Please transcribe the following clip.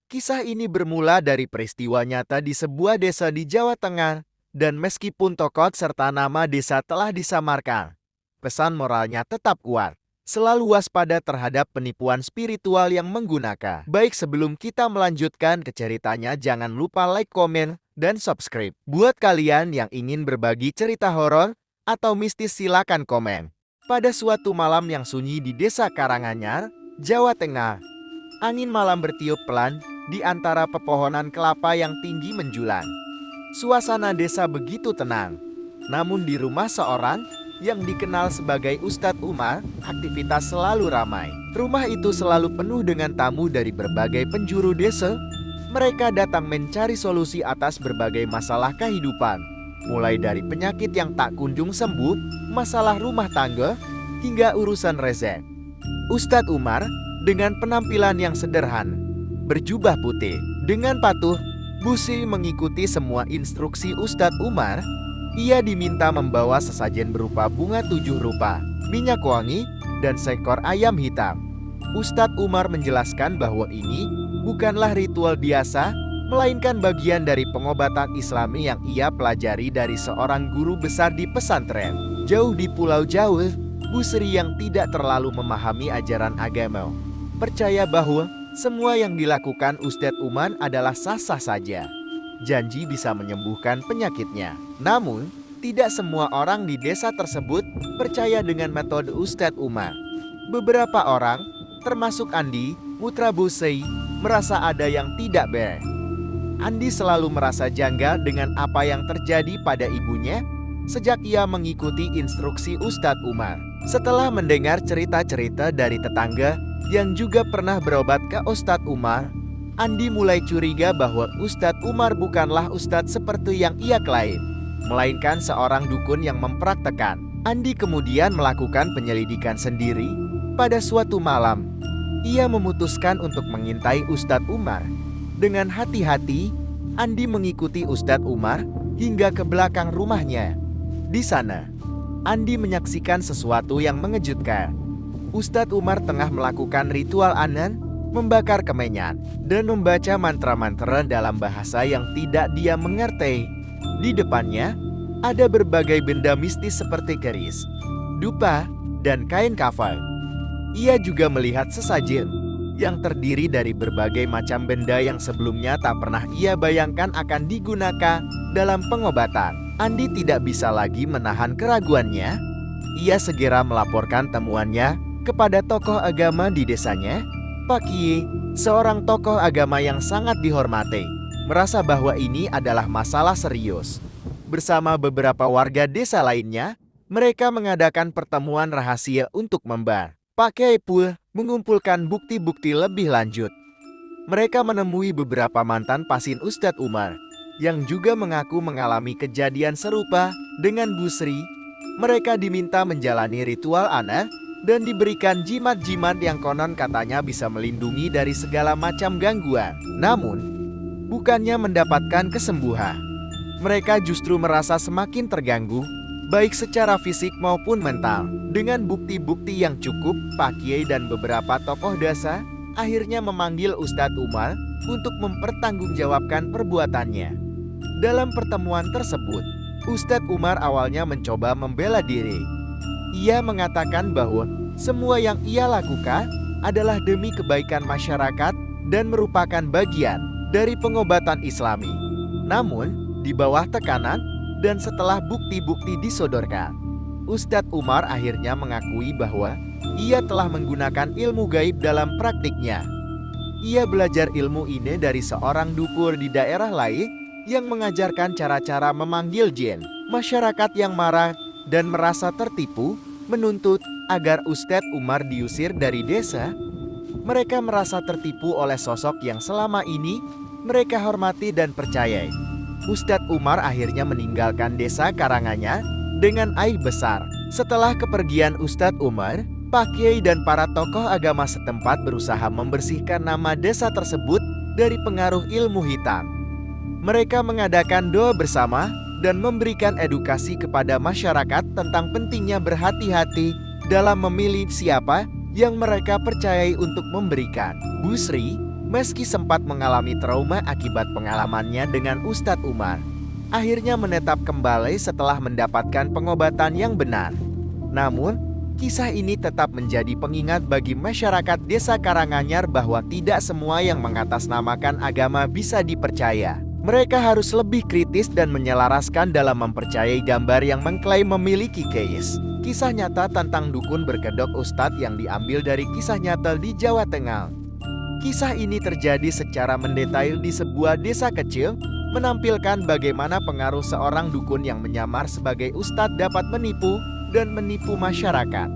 Kisah ini bermula dari peristiwa nyata di sebuah desa di Jawa Tengah, dan meskipun tokoh serta nama desa telah disamarkan, pesan moralnya tetap kuat. Selalu waspada terhadap penipuan spiritual yang menggunakan. Baik, sebelum kita melanjutkan ke ceritanya, jangan lupa like, komen, dan subscribe. Buat kalian yang ingin berbagi cerita horor atau mistis, silakan komen. Pada suatu malam yang sunyi di desa Karanganyar, Jawa Tengah, angin malam bertiup pelan di antara pepohonan kelapa yang tinggi menjulang. Suasana desa begitu tenang. Namun di rumah seorang yang dikenal sebagai Ustadz Umar, aktivitas selalu ramai. Rumah itu selalu penuh dengan tamu dari berbagai penjuru desa. Mereka datang mencari solusi atas berbagai masalah kehidupan, mulai dari penyakit yang tak kunjung sembuh, masalah rumah tangga, hingga urusan rezeki. Ustadz Umar dengan penampilan yang sederhana, berjubah putih, dengan patuh, Busi mengikuti semua instruksi Ustadz Umar. Ia diminta membawa sesajen berupa bunga 7 rupa, minyak wangi, dan seekor ayam hitam. Ustadz Umar menjelaskan bahwa ini bukanlah ritual biasa, melainkan bagian dari pengobatan Islami yang ia pelajari dari seorang guru besar di pesantren. Jauh di Pulau Jawa, Busri yang tidak terlalu memahami ajaran agama percaya bahwa semua yang dilakukan Ustadz Umar adalah sah-sah saja. Janji bisa menyembuhkan penyakitnya. Namun, tidak semua orang di desa tersebut percaya dengan metode Ustadz Umar. Beberapa orang, termasuk Andi, putra Busri, merasa ada yang tidak beres. Andi selalu merasa janggal dengan apa yang terjadi pada ibunya sejak ia mengikuti instruksi Ustadz Umar. Setelah mendengar cerita-cerita dari tetangga yang juga pernah berobat ke Ustadz Umar, Andi mulai curiga bahwa Ustadz Umar bukanlah Ustadz seperti yang ia klaim, melainkan seorang dukun yang mempraktekkan. Andi kemudian melakukan penyelidikan sendiri. Pada suatu malam, ia memutuskan untuk mengintai Ustadz Umar. Dengan hati-hati, Andi mengikuti Ustadz Umar hingga ke belakang rumahnya. Di sana, Andi menyaksikan sesuatu yang mengejutkan. Ustadz Umar tengah melakukan ritual anan, membakar kemenyan, dan membaca mantra-mantra dalam bahasa yang tidak dia mengerti. Di depannya, ada berbagai benda mistis seperti keris, dupa, dan kain kafan. Ia juga melihat sesajen yang terdiri dari berbagai macam benda yang sebelumnya tak pernah ia bayangkan akan digunakan dalam pengobatan. Andi tidak bisa lagi menahan keraguannya. Ia segera melaporkan temuannya kepada tokoh agama di desanya. Pak Kiai, seorang tokoh agama yang sangat dihormati, merasa bahwa ini adalah masalah serius. Bersama beberapa warga desa lainnya, mereka mengadakan pertemuan rahasia untuk membahas. Pak Kiai pun mengumpulkan bukti-bukti lebih lanjut. Mereka menemui beberapa mantan pasien Ustadz Umar yang juga mengaku mengalami kejadian serupa dengan Busri. Mereka diminta menjalani ritual aneh dan diberikan jimat-jimat yang konon katanya bisa melindungi dari segala macam gangguan. Namun, bukannya mendapatkan kesembuhan, mereka justru merasa semakin terganggu, baik secara fisik maupun mental. Dengan bukti-bukti yang cukup, Pak Kiai dan beberapa tokoh desa akhirnya memanggil Ustadz Umar untuk mempertanggungjawabkan perbuatannya. Dalam pertemuan tersebut, Ustadz Umar awalnya mencoba membela diri. Ia mengatakan bahwa semua yang ia lakukan adalah demi kebaikan masyarakat dan merupakan bagian dari pengobatan Islami. Namun, di bawah tekanan dan setelah bukti-bukti disodorkan, Ustadz Umar akhirnya mengakui bahwa ia telah menggunakan ilmu gaib dalam praktiknya. Ia belajar ilmu ini dari seorang dukun di daerah lain yang mengajarkan cara-cara memanggil jin. Masyarakat yang marah dan merasa tertipu menuntut agar Ustadz Umar diusir dari desa. Mereka merasa tertipu oleh sosok yang selama ini mereka hormati dan percayai. Ustadz Umar akhirnya meninggalkan desa Karanganyar dengan aib besar. Setelah kepergian Ustadz Umar, Pak Kiai dan para tokoh agama setempat berusaha membersihkan nama desa tersebut dari pengaruh ilmu hitam. Mereka mengadakan doa bersama dan memberikan edukasi kepada masyarakat tentang pentingnya berhati-hati dalam memilih siapa yang mereka percayai untuk memberikan. Busri Meski sempat mengalami trauma akibat pengalamannya dengan Ustadz Umar, akhirnya menetap kembali setelah mendapatkan pengobatan yang benar. Namun, kisah ini tetap menjadi pengingat bagi masyarakat Desa Karanganyar bahwa tidak semua yang mengatasnamakan agama bisa dipercaya. Mereka harus lebih kritis dan menyelaraskan dalam mempercayai gambar yang mengklaim memiliki keis. Kisah nyata tentang dukun berkedok Ustadz yang diambil dari kisah nyata di Jawa Tengah. Kisah ini terjadi secara mendetail di sebuah desa kecil, menampilkan bagaimana pengaruh seorang dukun yang menyamar sebagai ustadz dapat menipu dan menipu masyarakat.